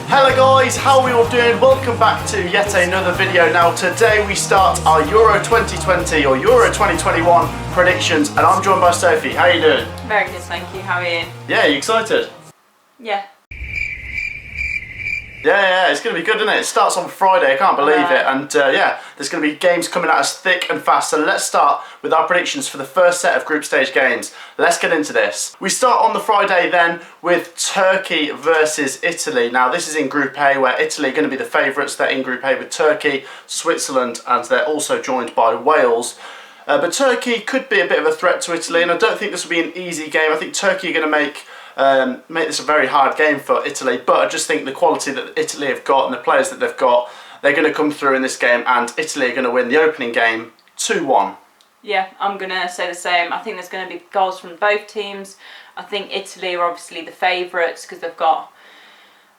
Hello guys, how are we all doing? Welcome back to yet another video. Now today we start our Euro 2020 or Euro 2021 predictions and I'm joined by Sophie. How are you doing? Very good, thank you. How are you? Yeah, you excited? Yeah. Yeah, it's going to be good, isn't it? It starts on Friday, I can't believe it. And yeah, there's going to be games coming at us thick and fast. So let's start with our predictions for the first set of group stage games. Let's get into this. We start on the Friday then with Turkey versus Italy. Now this is in Group A where Italy are going to be the favourites. They're in Group A with Turkey, Switzerland and they're also joined by Wales. But Turkey could be a bit of a threat to Italy and I don't think this will be an easy game. I think Turkey are going to make this a very hard game for Italy, but I just think the quality that Italy have got and the players that they've got, they're going to come through in this game and Italy are going to win the opening game 2-1. Yeah, I'm going to say the same. I think there's going to be goals from both teams. I think Italy are obviously the favourites because they've got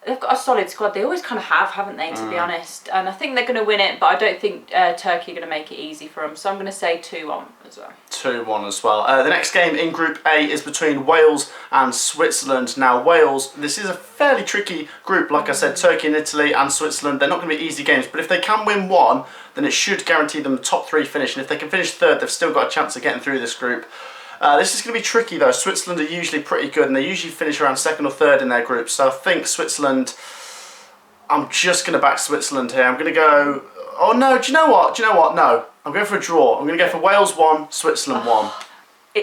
a solid squad. They always kind of have, haven't they, to be honest? And I think they're going to win it, but I don't think Turkey are going to make it easy for them. So I'm going to say 2-1 as well. 2-1 as well. The next game in Group A is between Wales and Switzerland. Now Wales, this is a fairly tricky group. Like I said, Turkey and Italy and Switzerland, they're not going to be easy games. But if they can win one, then it should guarantee them the top 3 finish. And if they can finish third, they've still got a chance of getting through this group. This is going to be tricky though. Switzerland are usually pretty good and they usually finish around 2nd or 3rd in their group. So I think Switzerland, I'm just going to back Switzerland here. I'm going to go, oh no, do you know what? No, I'm going for a draw. I'm going to go for Wales 1, Switzerland 1.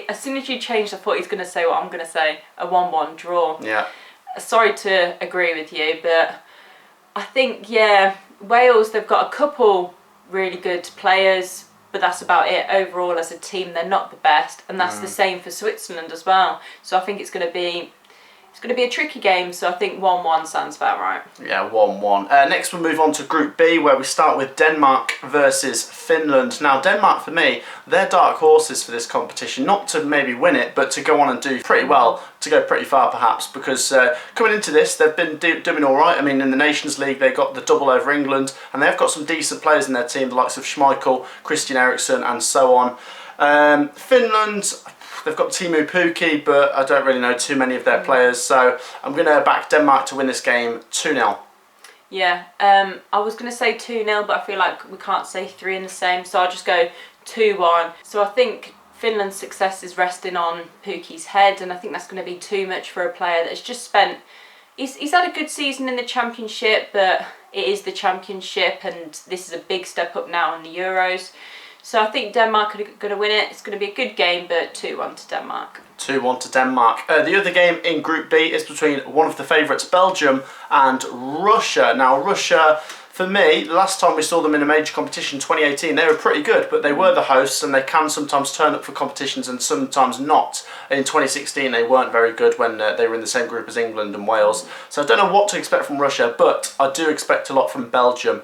As soon as you changed, I thought he's going to say what I'm going to say, a 1-1 draw. Yeah. Sorry to agree with you, but I think, yeah, Wales, they've got a couple really good players. But that's about it. Overall, as a team, they're not the best, and that's the same for Switzerland as well. So I think it's going to be a tricky game. So I think 1-1 sounds about right. Yeah, 1-1. Next, we'll move on to Group B, where we start with Denmark versus Finland. Now, Denmark, for me, they're dark horses for this competition. Not to maybe win it, but to go on and do pretty well, to go pretty far perhaps. Because coming into this, they've been doing all right. I mean, in the Nations League, they got the double over England, and they've got some decent players in their team, the likes of Schmeichel, Christian Eriksen, and so on. Finland, they've got Teemu Pukki, but I don't really know too many of their players, so I'm going to back Denmark to win this game 2-0. Yeah, I was going to say 2-0, but I feel like we can't say 3 in the same, so I'll just go 2-1. So I think Finland's success is resting on Pukki's head, and I think that's going to be too much for a player that's just spent... He's had a good season in the Championship, but it is the Championship, and this is a big step up now in the Euros. So I think Denmark are going to win it. It's going to be a good game, but 2-1 to Denmark. 2-1 to Denmark. The other game in Group B is between one of the favourites, Belgium, and Russia. Now, Russia, for me, the last time we saw them in a major competition, 2018, they were pretty good, but they were the hosts, and they can sometimes turn up for competitions and sometimes not. In 2016, they weren't very good when they were in the same group as England and Wales. So I don't know what to expect from Russia, but I do expect a lot from Belgium.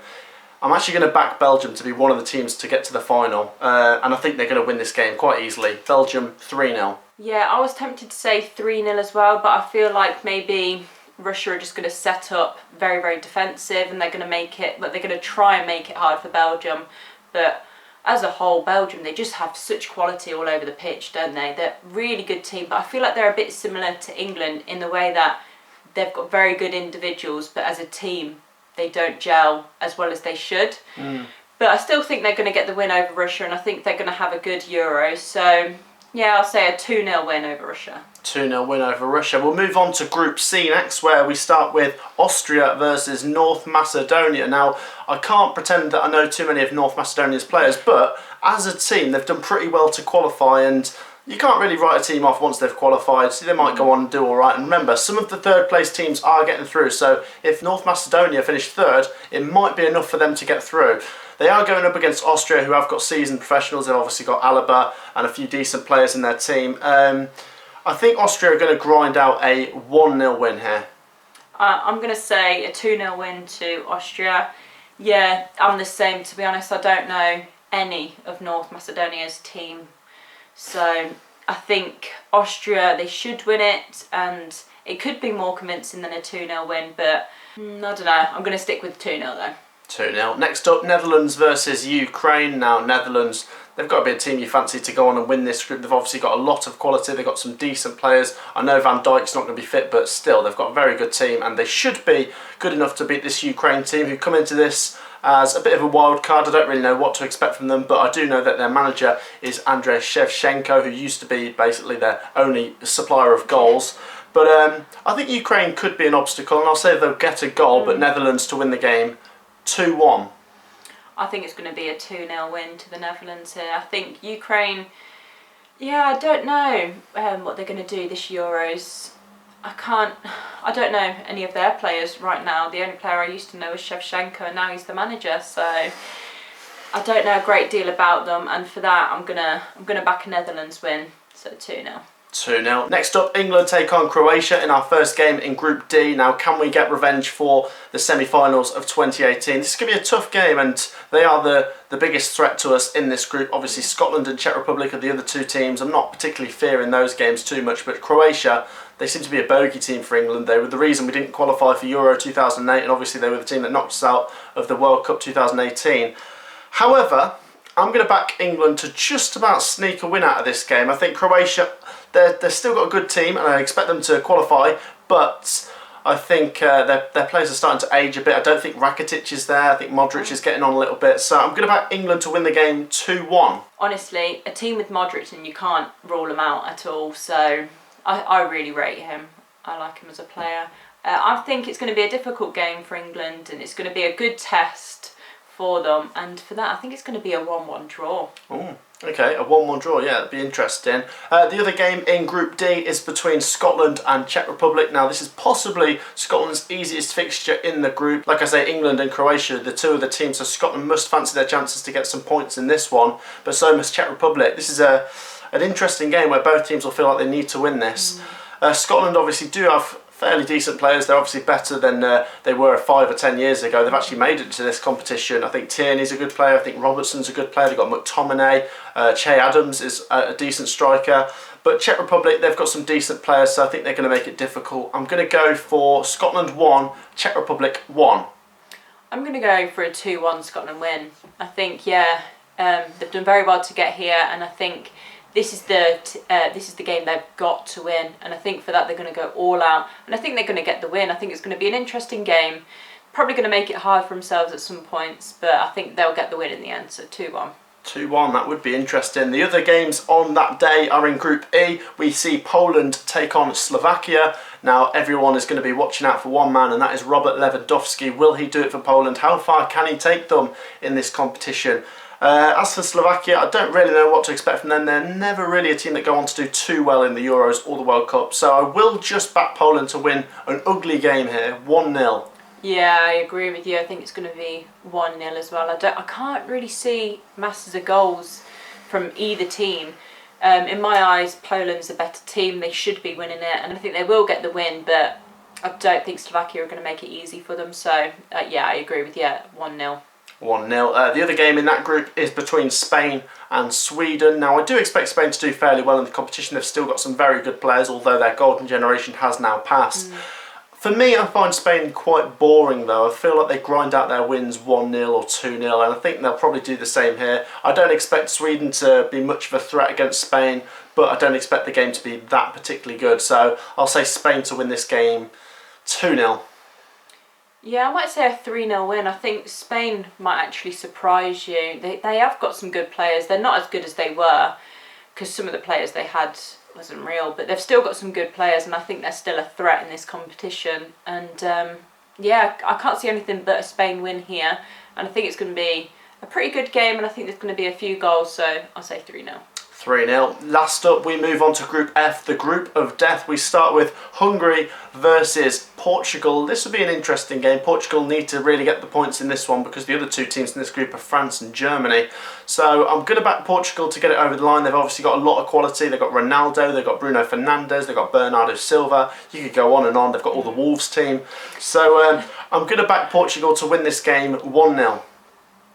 I'm actually going to back Belgium to be one of the teams to get to the final, and I think they're going to win this game quite easily. Belgium 3-0. Yeah, I was tempted to say 3-0 as well, but I feel like maybe Russia are just going to set up very, very defensive, and they're going to make it, but they're going to try and make it hard for Belgium. But as a whole, Belgium, they just have such quality all over the pitch, don't they? They're a really good team, but I feel like they're a bit similar to England in the way that they've got very good individuals, but as a team, they don't gel as well as they should. But I still think they're going to get the win over Russia, and I think they're going to have a good Euro. So yeah, I'll say a 2-0 win over Russia. 2-0 win over Russia. We'll move on to Group C next, where we start with Austria versus North Macedonia. Now, I can't pretend that I know too many of North Macedonia's players, but as a team, they've done pretty well to qualify, and you can't really write a team off once they've qualified, so they might go on and do alright. And remember, some of the 3rd place teams are getting through, so if North Macedonia finish 3rd, it might be enough for them to get through. They are going up against Austria, who have got seasoned professionals. They've obviously got Alaba and a few decent players in their team. I think Austria are going to grind out a 1-0 win here. I'm going to say a 2-0 win to Austria. Yeah, I'm the same, to be honest. I don't know any of North Macedonia's team. So I think Austria, they should win it, and it could be more convincing than a 2-0 win, but I don't know. I'm going to stick with 2-0 though. 2-0. Next up, Netherlands versus Ukraine. Now, Netherlands, they've got to be a team you fancy to go on and win this group. They've obviously got a lot of quality. They've got some decent players. I know Van Dijk's not going to be fit, but still, they've got a very good team, and they should be good enough to beat this Ukraine team, who come into this as a bit of a wild card. I don't really know what to expect from them, but I do know that their manager is Andrei Shevchenko, who used to be basically their only supplier of goals. But I think Ukraine could be an obstacle, and I'll say they'll get a goal, but Netherlands to win the game 2-1. I think it's going to be a 2-0 win to the Netherlands here. I think Ukraine, I don't know what they're going to do this Euros. I don't know any of their players right now. The only player I used to know was Shevchenko, and now he's the manager. So I don't know a great deal about them, and for that I'm gonna back a Netherlands win. So 2-0. 2-0. Next up, England take on Croatia in our first game in Group D. Now, can we get revenge for the semi-finals of 2018? This is going to be a tough game, and they are the biggest threat to us in this group. Obviously, Scotland and Czech Republic are the other two teams. I'm not particularly fearing those games too much, but Croatia, they seem to be a bogey team for England. They were the reason we didn't qualify for Euro 2008, and obviously they were the team that knocked us out of the World Cup 2018. However, I'm going to back England to just about sneak a win out of this game. I think Croatia, they've still got a good team, and I expect them to qualify, but I think their players are starting to age a bit. I don't think Rakitic is there. I think Modric is getting on a little bit. So I'm going to back England to win the game 2-1. Honestly, a team with Modric, and you can't rule him out at all. So I really rate him. I like him as a player. I think it's going to be a difficult game for England, and it's going to be a good test for them, and for that I think it's going to be a 1-1 draw. Ooh, okay, a 1-1 draw, yeah, that'd be interesting. The other game in Group D is between Scotland and Czech Republic. Now, this is possibly Scotland's easiest fixture in the group. Like I say, England and Croatia, the two of the teams, so Scotland must fancy their chances to get some points in this one, but so must Czech Republic. This is an interesting game where both teams will feel like they need to win this. Scotland obviously do have fairly decent players. They're obviously better than they were 5 or 10 years ago. They've actually made it to this competition. I think Tierney's a good player. I think Robertson's a good player. They've got McTominay. Che Adams is a decent striker. But Czech Republic, they've got some decent players, so I think they're going to make it difficult. I'm going to go for Scotland 1, Czech Republic 1. I'm going to go for a 2-1 Scotland win. I think, they've done very well to get here, and I think this is the game they've got to win, and I think for that they're going to go all out, and I think they're going to get the win. I think it's going to be an interesting game, probably going to make it hard for themselves at some points, but I think they'll get the win in the end, so 2-1. 2-1, that would be interesting. The other games on that day are in Group E. We see Poland take on Slovakia. Now, everyone is going to be watching out for one man, and that is Robert Lewandowski. Will he do it for Poland? How far can he take them in this competition? As for Slovakia, I don't really know what to expect from them. They're never really a team that go on to do too well in the Euros or the World Cup. So I will just back Poland to win an ugly game here, 1-0. Yeah, I agree with you. I think it's going to be 1-0 as well. I can't really see masses of goals from either team. In my eyes, Poland's a better team. They should be winning it, and I think they will get the win, but I don't think Slovakia are going to make it easy for them. So, I agree with you, 1-0. 1-0. The other game in that group is between Spain and Sweden. Now, I do expect Spain to do fairly well in the competition. They've still got some very good players, although their golden generation has now passed. For me, I find Spain quite boring, though. I feel like they grind out their wins 1-0 or 2-0, and I think they'll probably do the same here. I don't expect Sweden to be much of a threat against Spain, but I don't expect the game to be that particularly good. So I'll say Spain to win this game 2-0. Yeah, I might say a 3-0 win. I think Spain might actually surprise you. They have got some good players. They're not as good as they were, because some of the players they had wasn't real, but they've still got some good players, and I think they're still a threat in this competition. And I can't see anything but a Spain win here, and I think it's going to be a pretty good game, and I think there's going to be a few goals, so I'll say 3-0. 3-0. Last up, we move on to Group F, the group of death. We start with Hungary versus Portugal. This will be an interesting game. Portugal need to really get the points in this one, because the other two teams in this group are France and Germany. So I'm going to back Portugal to get it over the line. They've obviously got a lot of quality. They've got Ronaldo, they've got Bruno Fernandes, they've got Bernardo Silva. You could go on and on. They've got all the Wolves team. So I'm going to back Portugal to win this game 1-0.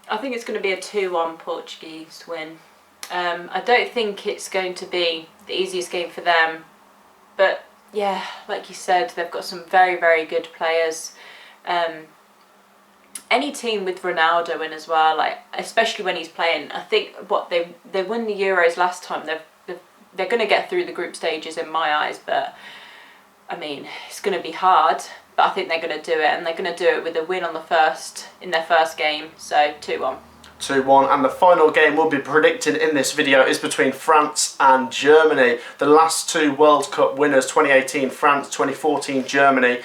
I think it's going to be a 2-1 Portuguese win. I don't think it's going to be the easiest game for them, but yeah, like you said, they've got some very, very good players. any team with Ronaldo in as well, like especially when he's playing. I think what they won the Euros last time. They're going to get through the group stages in my eyes, but I mean it's going to be hard. But I think they're going to do it, and they're going to do it with a win on in their first game. So 2-1. 2-1, and the final game we'll be predicting in this video is between France and Germany. The last two World Cup winners, 2018 France, 2014 Germany.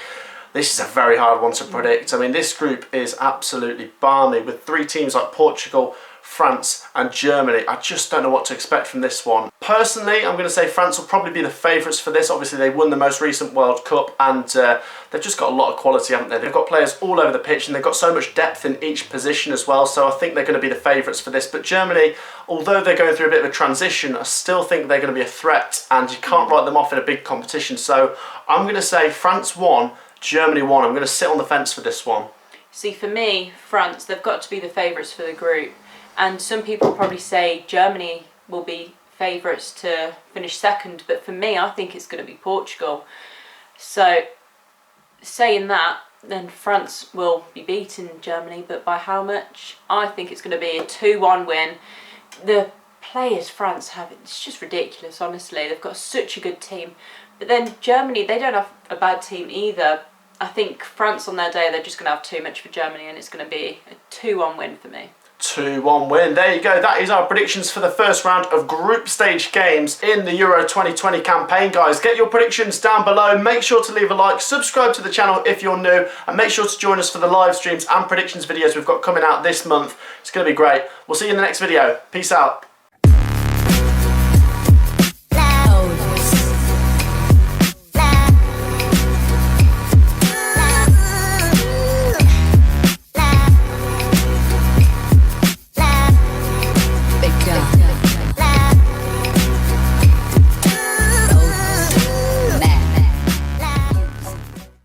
This is a very hard one to predict. I mean, this group is absolutely balmy with three teams like Portugal, France and Germany. I just don't know what to expect from this one. Personally, I'm going to say France will probably be the favourites for this. Obviously, they won the most recent World Cup, and they've just got a lot of quality, haven't they? They've got players all over the pitch, and they've got so much depth in each position as well, so I think they're going to be the favourites for this. But Germany, although they're going through a bit of a transition, I still think they're going to be a threat, and you can't write them off in a big competition. So I'm going to say France 1, Germany 1. I'm going to sit on the fence for this one. See, for me, France, they've got to be the favourites for the group. And some people probably say Germany will be favourites to finish second, but for me, I think it's going to be Portugal. So, saying that, then France will be beating Germany, but by how much? I think it's going to be a 2-1 win. The players France have, it's just ridiculous, honestly. They've got such a good team. But then Germany, they don't have a bad team either. I think France on their day, they're just going to have too much for Germany, and it's going to be a 2-1 win for me. 2-1 win. There you go. That is our predictions for the first round of group stage games in the Euro 2020 campaign, guys. Get your predictions down below. Make sure to leave a like, subscribe to the channel if you're new, and make sure to join us for the live streams and predictions videos we've got coming out this month. It's going to be great. We'll see you in the next video. Peace out.